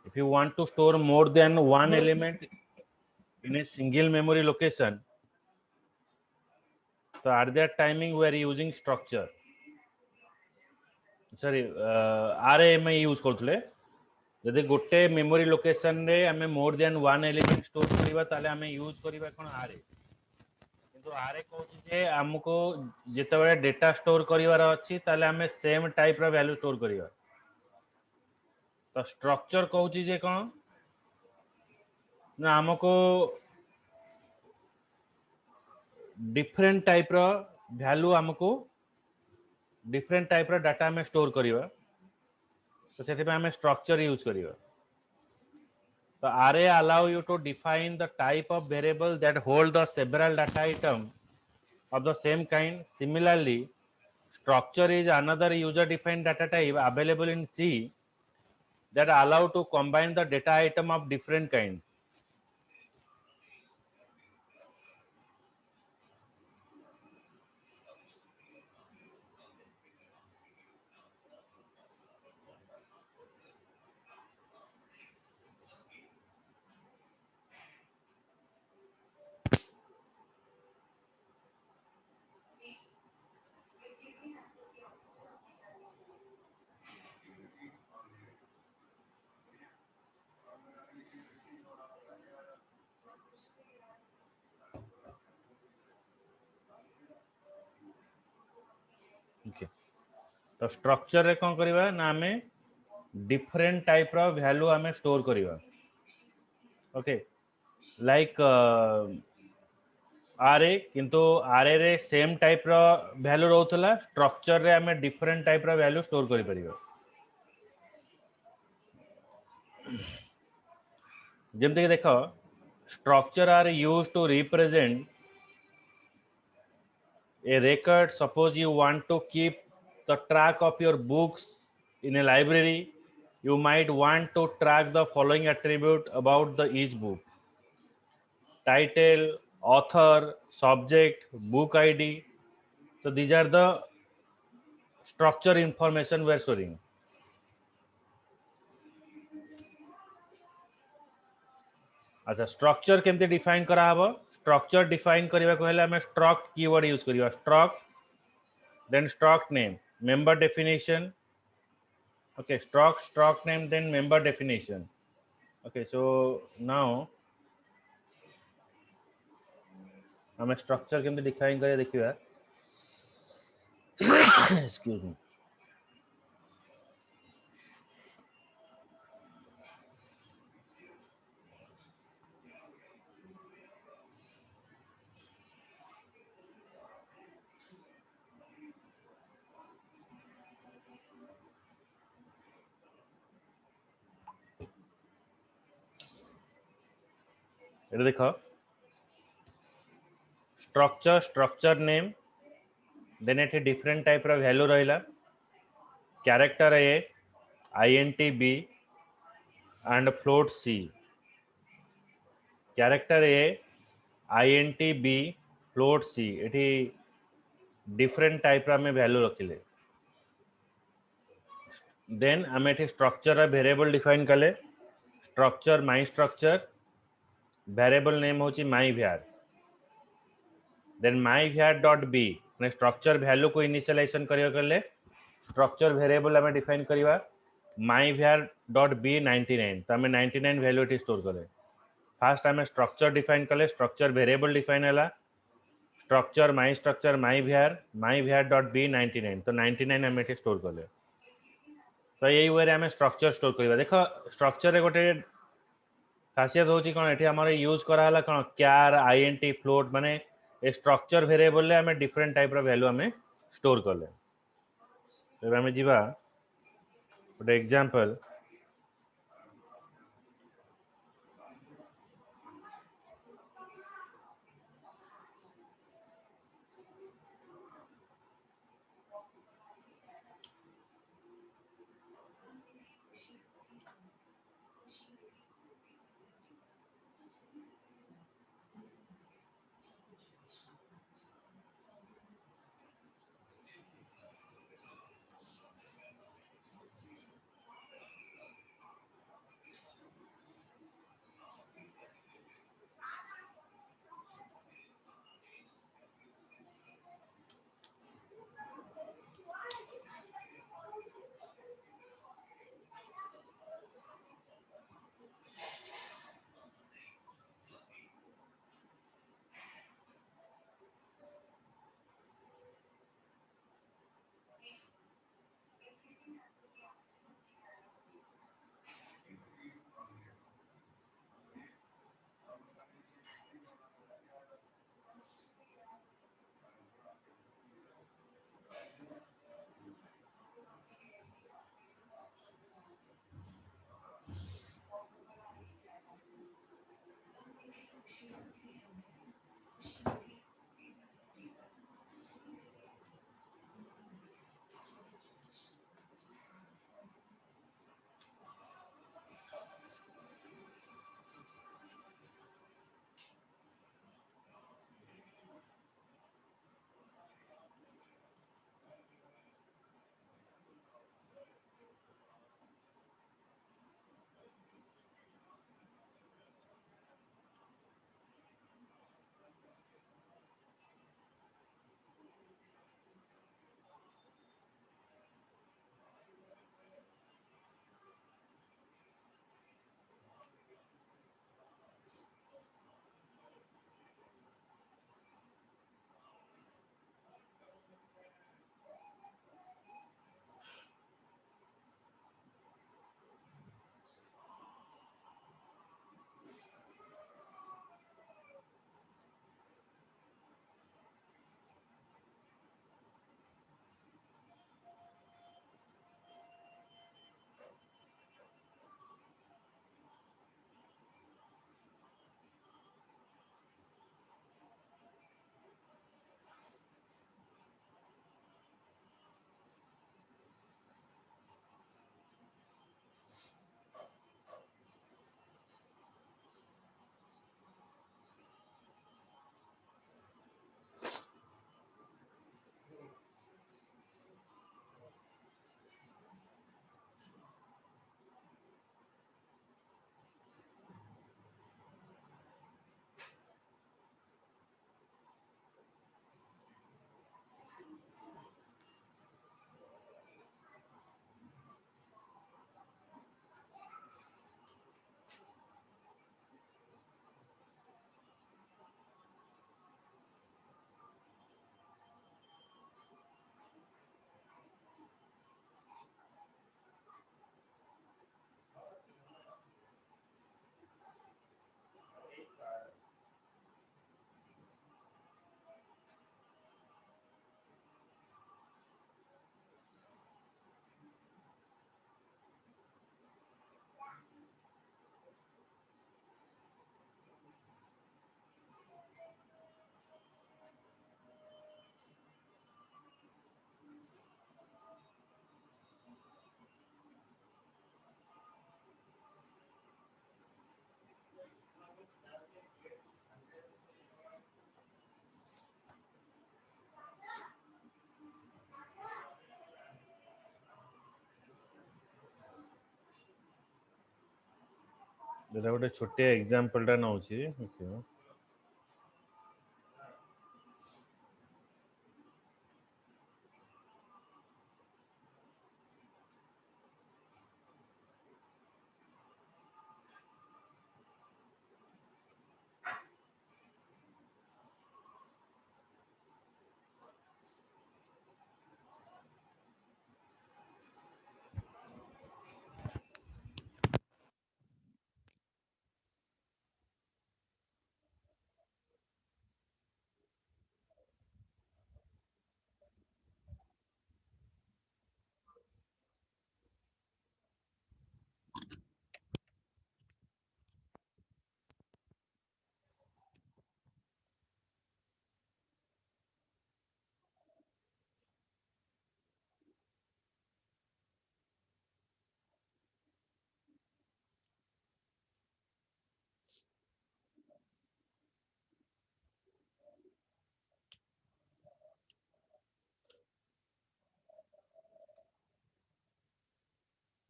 if you want to store more than one element in a single memory location, so at that timing we are using structure. Sorry, array में use करथले जदि गोटे memory location रे हमें more than one element store करबा ताले हमें use करबा कोन आरे, किंतु आरे कहूची जे हमको जेतेबे डेटा स्टोर करिवार अछि ताले हमें सेम टाइप रो वैल्यू स्टोर करिवा। तो स्ट्रक्चर कहूची जे कोन ना हमको डिफरेंट टाइप रो वैल्यू हमको डिफरेंट टाइप रो डाटा में स्टोर करिवा, तो सेति पे हमें स्ट्रक्चर यूज करिवा। The array allow you to define the type of variable that hold the several data item of the same kind. Similarly, structure is another user-defined data type available in C that allow to combine the data item of different kinds. Okay. तो structure रे कौन करिवा ना हमें different type रो value हमें store करिवा। Okay, like array किंतु आरे रे सेम टाइप रो वैल्यू रहउतला, स्ट्रक्चर रे हमें डिफरेंट टाइप रो वैल्यू स्टोर करि परिबा। जेमते कि देखो structure are used to represent a record. Suppose you want to keep the track of your books in a library, you might want to track the following attribute about the each book: title, author, subject, book id. So these are the structure information we are storing. अच्छा, structure केमते define करा हबो? Structure define करबा को हेले हमें struct keyword use करिवा। struct, then struct name, member definition. Okay, struct name, then member definition. Okay, so now हमें स्ट्रक्चर केमते डिफाइन करे देखिबा। Excuse me. ये देखो स्ट्रक्चर नेम, देन एठी डिफरेंट टाइप रो वैल्यू रहिला। Character A, INT B and float C। Character A, INT B, float C, एठी डिफरेंट टाइप रो में वैल्यू रखिले। देन हमें एठी स्ट्रक्चर वेरिएबल डिफाइन कले। स्ट्रक्चर माई स्ट्रक्चर, वेरिएबल नेम होची माई var, देन माई var dot B ने structure value को initialisation करियो करले स्ट्रक्चर वेरिएबल हमें डिफाइन करिवा माई var डॉट बी 99। तो हमें 99 वैल्यू एठी स्टोर करे। फर्स्ट हमें स्ट्रक्चर डिफाइन कले, स्ट्रक्चर वेरिएबल डिफाइन हला स्ट्रक्चर माई var डॉट बी 99। तो 99 हमें एठी स्टोर कले। तो यही वे हमें स्ट्रक्चर स्टोर करिवा। देखो स्ट्रक्चर रे गोटे खासियत होची कोन एठी हमरे यूज करा हला कोन क्यार INT फ्लोट माने ए स्ट्रक्चर वेरिएबल ले हमें डिफरेंट टाइप रो वैल्यू हमें स्टोर करले। तो हमें जीवा गोटे एग्जांपल। जेटा गोटे छोटे एग्जांपल टा नौची देखियो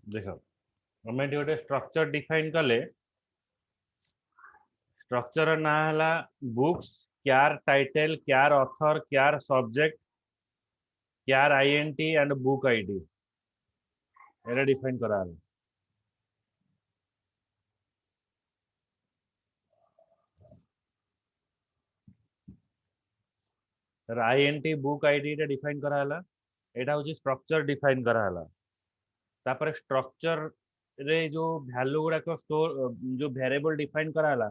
देखो हम एटी गोटे स्ट्रक्चर डिफाइन कले स्ट्रक्चर ना हला books Kyar title Kyar author Kyar subject Kyar INT and book ID era define करा हला तर आईएनटी बुक आईडी रे डिफाइन करा हला एटा होची स्ट्रक्चर डिफाइन करा हला तापर स्ट्रक्चर रे जो वैल्यू गुडा को स्टोर जो वेरिएबल डिफाइन करा हला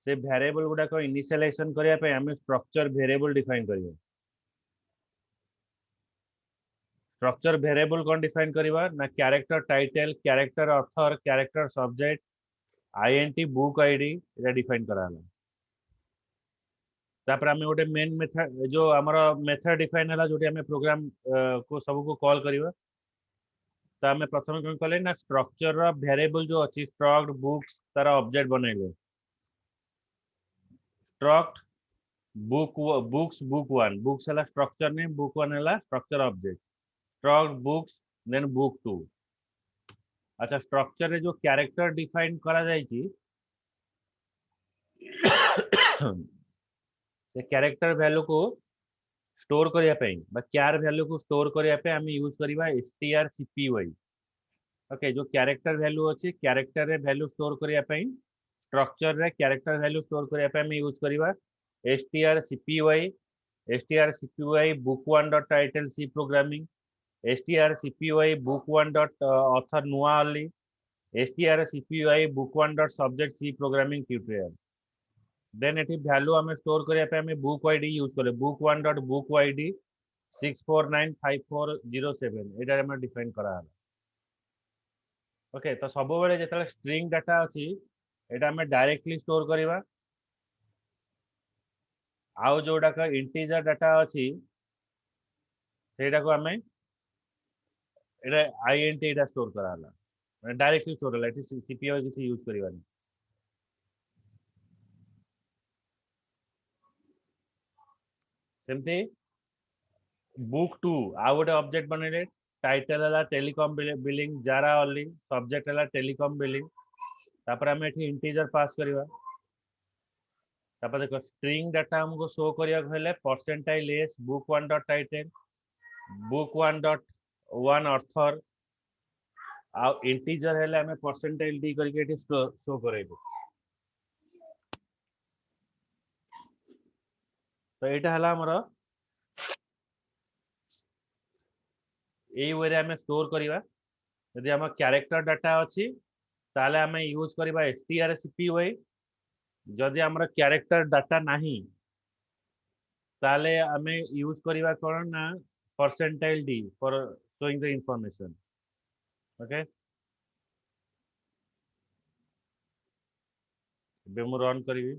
से वेरिएबल गुडा को इनिशियलाइजेशन करिया पे हमें स्ट्रक्चर वेरिएबल डिफाइन करियो स्ट्रक्चर वेरिएबल कौन डिफाइन करवा ना character title character author character subject INT book ID एटा डिफाइन करा हला तापर आमे गोटे मेन मेथड जो हमर मेथड डिफाइन हला जोटी आमे प्रोग्राम को सब को कॉल करिवा तो आमे प्रथम कोन कले ना स्ट्रक्चर रो वेरिएबल जो अछि स्ट्रक्ट बुक्स तार ऑब्जेक्ट बनैले स्ट्रक्ट बुक्स बुक 1 बुक्स हला स्ट्रक्चर ने बुक 1 हला structure object struct books then book 2 अच्छा स्ट्रक्चर रे जो कैरेक्टर डिफाइन करा जाय छी से कैरेक्टर वैल्यू को स्टोर करिया पे क्यार वैल्यू को स्टोर करिया पे हम यूज करिवा strcpy ओके जो कैरेक्टर वैल्यू अछि कैरेक्टर रे वैल्यू स्टोर करिया पे स्ट्रक्चर रे कैरेक्टर वैल्यू स्टोर करिया पे हम use करिवा strcpy book1 dot title c programming strcpy book1 dot author nuwa only strcpy book1 dot subject c programming tutorial then एटी वैल्यू हमें स्टोर करिया पे हमें बुक आईडी यूज करे book1 डॉट बुक आईडी 6495407 एटा हमें डिफाइन करा हला okay तो सब बेले जेतले स्ट्रिंग डाटा अछि एटा हमें डायरेक्टली स्टोर करिवा आउ जोडा का इंटीजर डाटा अछि सेटा को हमें एटा आईएनटी एटा स्टोर करा हला माने डायरेक्टली स्टोर हला एटी सीपीयू किसी यूज करिवानी सेमती बुक 2 आउ गोटे ऑब्जेक्ट बनैले टाइटल हला टेलीकॉम बिलिंग जारा ओनली सब्जेक्ट हला टेलीकॉम बिलिंग तापर हमें एठी इंटीजर पास करिवा तापर देखो स्ट्रिंग डाटा हमको शो करिया हेले percentile S book 1 dot title book 1 dot 1 author आ इंटीजर हेले हमें परसेंटाइल डी करके एठी शो करेबो तो एटा हला हमर एई वे रे हमें स्टोर करिवा यदि हम कैरेक्टर डाटा अछि ताले हमें यूज करिवा strcpy जदि हमर कैरेक्टर डाटा नाही ताले हमें यूज करिवा कोन ना percentile D for showing the information okay बे मु रन करिवी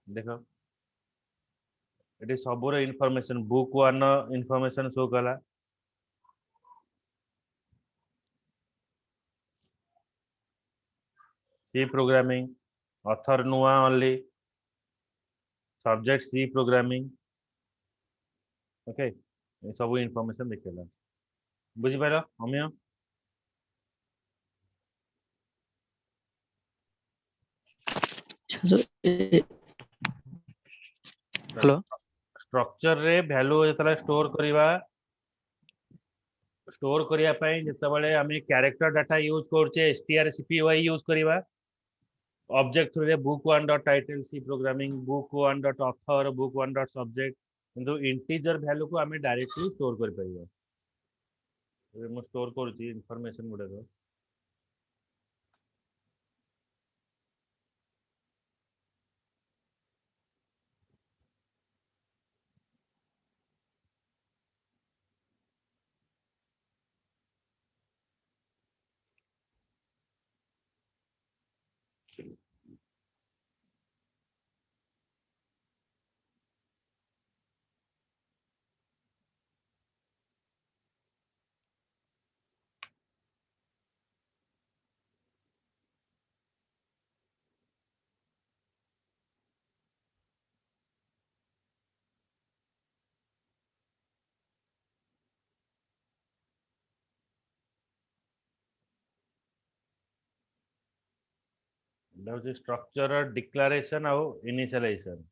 देखो एटी सबुर इंफॉर्मेशन बुक 1 इंफॉर्मेशन शो कला सी प्रोग्रामिंग ऑथर नुआ only subject C programming okay ये सब इंफॉर्मेशन देखेला बुझि पाइलो अमिय हेलो स्ट्रक्चर रे वैल्यू जतला स्टोर करिया पई जतबेले हमें कैरेक्टर डाटा यूज करछे strcpy यूज करिवा ऑब्जेक्ट थ्रू रे book 1 dot title C programming book 1 dot author book 1 dot subject किंतु इंटीजर वैल्यू को हमें डायरेक्टली स्टोर कर परिबा मु स्टोर करछि इंफॉर्मेशन गुडा को स्ट्रक्चर डिक्लेरेशन आउ इनिशियलाइजेशन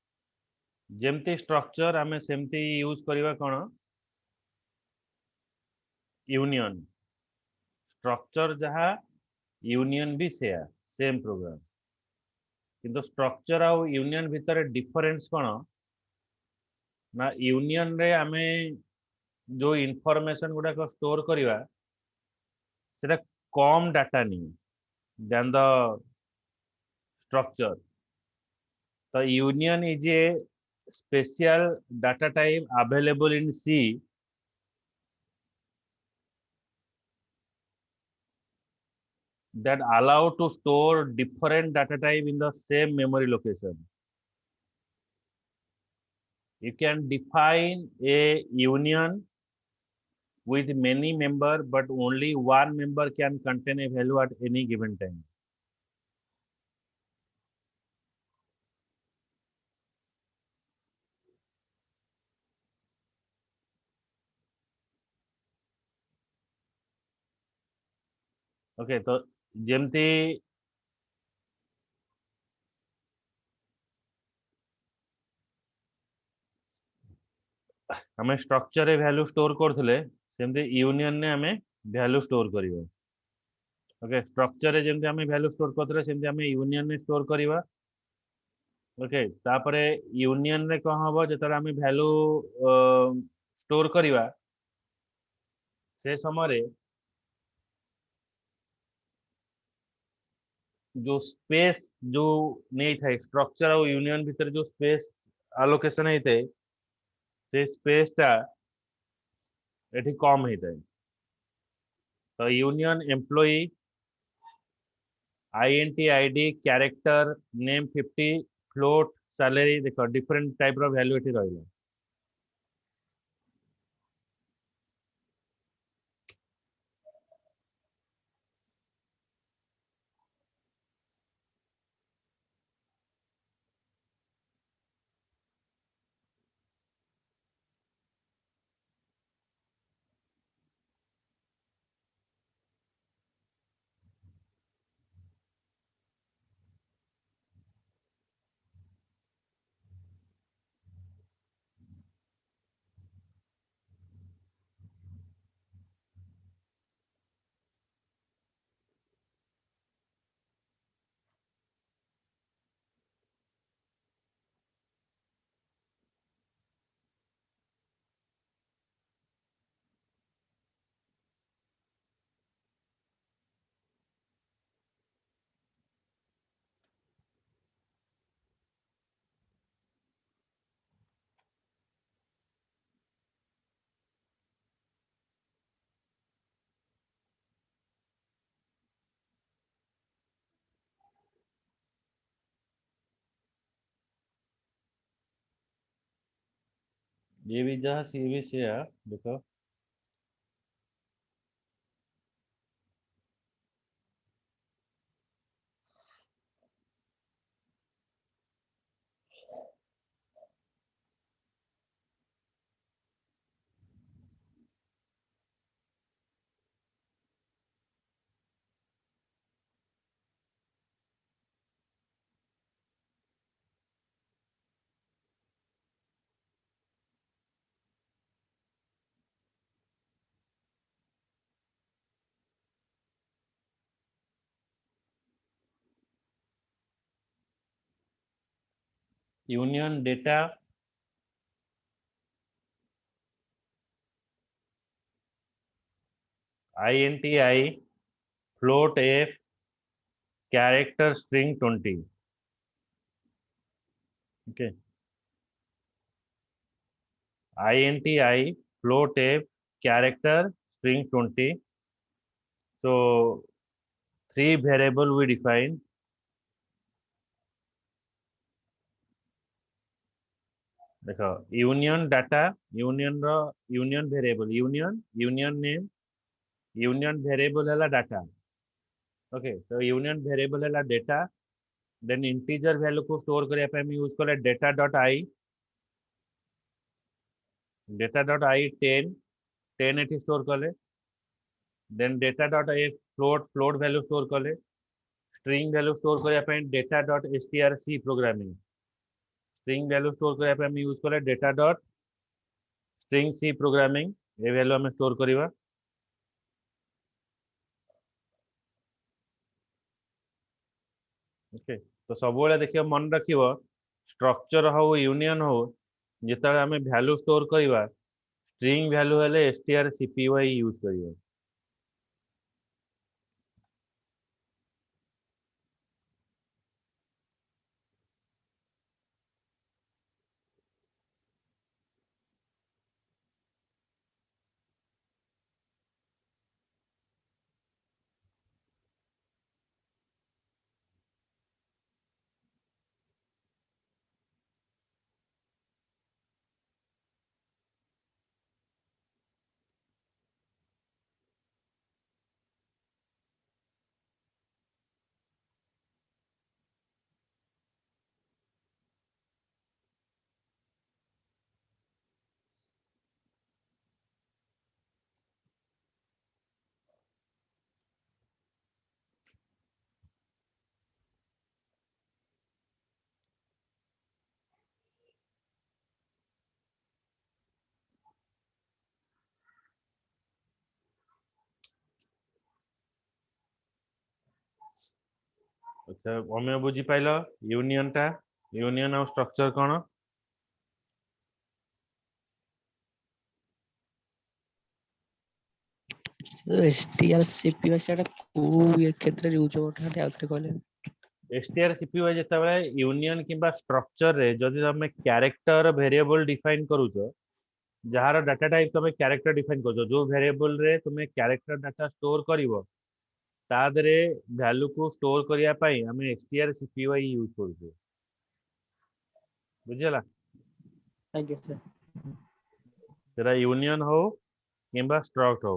जेमती स्ट्रक्चर आमे सेमती यूज करिवा कोन यूनियन स्ट्रक्चर जहा यूनियन भी सेम प्रोग्राम किंतु स्ट्रक्चर आउ यूनियन भितर डिफरेंस कोन ना यूनियन रे आमे जो इंफॉर्मेशन गुडा को स्टोर करिवा सेटा कम डाटा नहीं then the structure. The union is a special data type available in C that allow to store different data type in the same memory location. You can define a union with many member, but only one member can contain a value at any given time. Okay, तो ଯେମିତି ଆମେ structure ରେ value store କରୁଥିଲେ ସେମିତି union ରେ ଆମେ value store କରିବା. Okay, structure ରେ ଯେମିତି ଆମେ value store କରୁଥିଲେ ସେମିତି ଆମେ union ରେ store କରିବା. Okay, ତାପରେ union ରେ କଣ ହବ ଯେତେବେଳେ ଆମେ value store କରିବା ସେ ସମୟରେ जो स्पेस जो नहीं था स्ट्रक्चर और यूनियन भीतर जो स्पेस आलोकेशन होते से स्पेस टा एठी कम होता है तो union employee INT ID character name 50 float salary देखो डिफरेंट टाइप रो वैल्यू एठी रहला ये भी जहाँ सी भी से देखो union data INTI float F character string 20 okay INTI float F character string 20 so three variable we define देखो यूनियन डाटा यूनियन रो union variable union union name union variable है डाटा ओके तो यूनियन वेरिएबल है data then integer value को store करने पे हम use करें डेटा डॉट आई 10 10 एटी स्टोर कले then data dot I float value store कले स्ट्रिंग वैल्यू स्टोर करने पे data dot STRC programming string value store करने पे हम यूज करें डेटा डॉट स्ट्रिंग सी प्रोग्रामिंग ये वैल्यू हम स्टोर करवा ओके तो सब देखिए मन रखियो स्ट्रक्चर हो यूनियन हो जिते आम भैल्यू स्टोर करवा स्ट्रिंग भैल्यू हेले strcpy यूज करियो अच्छा अमे बुझी पाइल यूनियन टा यूनियन और स्ट्रक्चर कौन एसटीआर सीपीयू सेटा को ये क्षेत्र यूज होता है आउथरे कहले एसटीआर सीपीयू जेतेबेले यूनियन किंबा स्ट्रक्चर रे जदि तुम कैरेक्टर वेरिएबल डिफाइन करूछ जहार डाटा टाइप तुम कैरेक्टर डिफाइन कर जो वेरिएबल रे तुम कैरेक्टर डाटा स्टोर करिवो ता देरे वैल्यू को स्टोर करिया पई हमें एसटीआर सीपीयू यूज करूछ बुझिला आगे सर तेरा यूनियन हो किंबा स्ट्रक्ट हो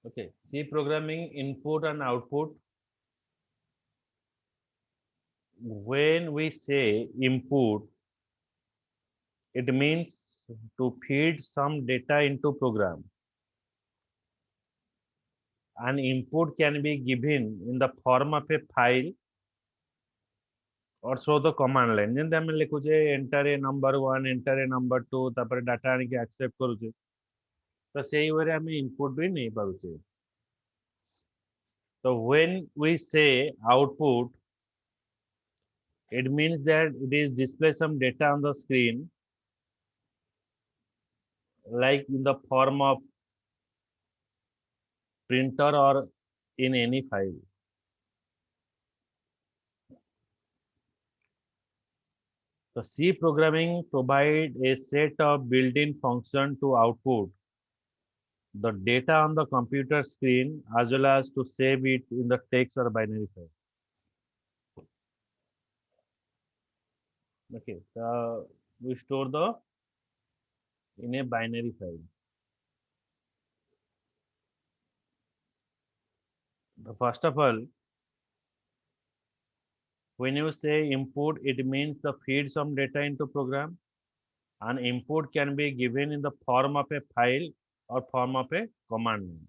okay c programming input and output when we say input it means to feed some data into program. An input can be given in the form of a file or through the command line. जेमती आम लिखुचे enter a number 1 enter a number 2 तापर data आनिक accept करूचे तो सही वे आम input भी नहीं पारुचे तो when we say output it means that it is display some data on the screen like in the form of printer or in any file. So C programming provide a set of built-in function to output the data on the computer screen as well as to save it in the text or binary file. Okay, so we store the in a binary file. First of all, when you say input, it means the feed some data into program. An input can be given in the form of a file or form of a command line.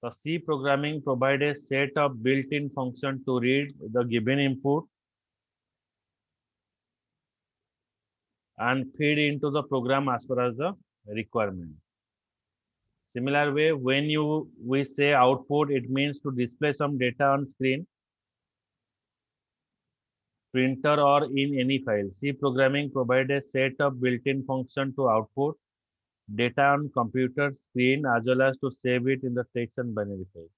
The C programming provides a set of built-in function to read the given input and feed into the program as per as the requirement. Similar way, when we say output, it means to display some data on screen, printer or in any file. C programming provides a set of built-in function to output data on computer screen as well as to save it in the text and binary file.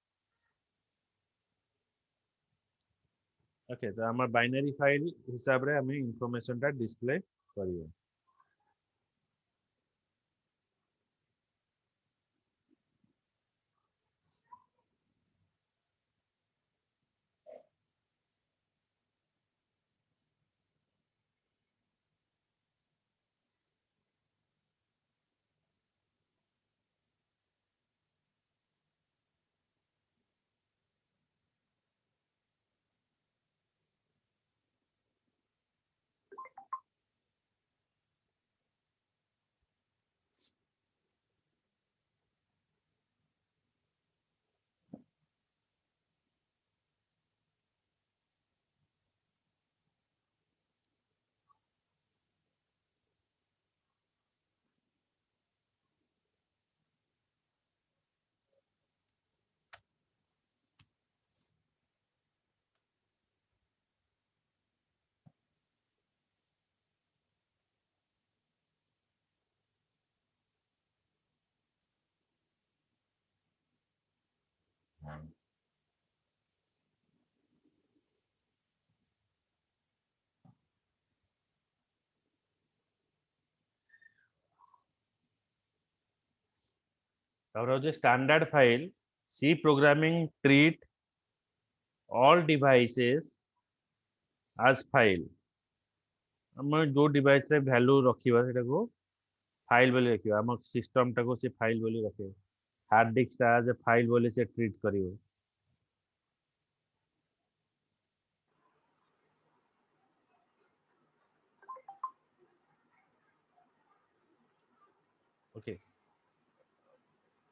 Okay, तो हमारे binary file हिसाब रे हमें information टा display करियो. तापर हो standard file C programming treat all devices as file हम जो डिवाइस रे वैल्यू रखिबा सेटा को फाइल बोली रखिबा हम सिस्टम टा को से फाइल बोली रखे हार्ड डिस्क टा एज ए फाइल बोली से treat करिवो okay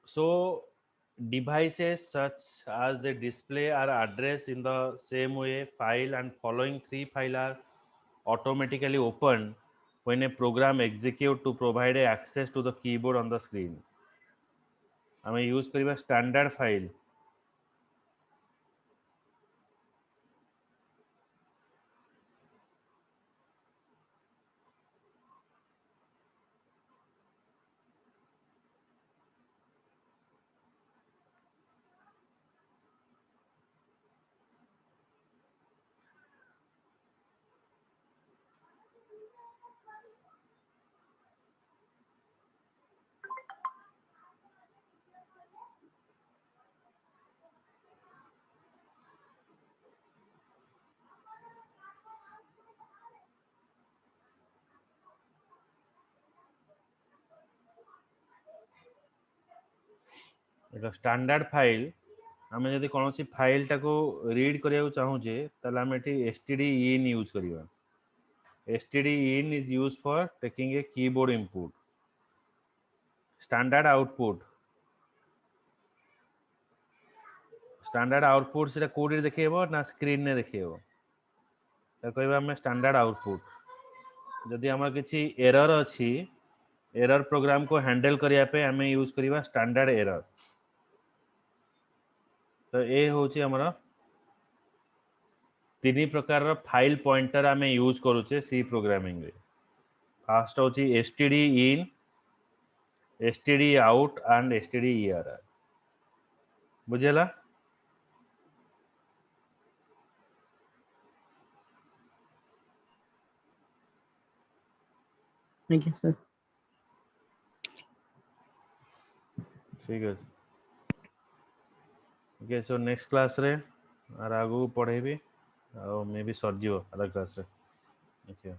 so devices such as the display are addressed in the same way file and following three file are automatically opened when a program execute to provide a access to the keyboard on the screen हमें use करिबा standard file standard file आम जब कौन सी file टाको read करिया चाहूचे ताले आम एठी stdin यूज करिवा stdin is use for taking a keyboard input standard output से कोडी देखेबो ना स्क्रीन ने देखेबो त कहबा हम स्टैंडर्ड आउटपुट जदि हमर किछि एरर अछि एरर प्रोग्राम को हैंडल करिया पे हमें यूज करिवा स्टैंडर्ड एरर तो ए होची हमर तीन प्रकार फाइल पॉइंटर आम यूज करूचे सी प्रोग्रामिंग रे फास्ट होची stdin stdout and stderr बुझेला आज्ञा सर ठीक है ओके सो नेक्स्ट क्लास रे आर आगु पढ़ेबी आ मे बी सर जीवो अदर क्लास रे ओके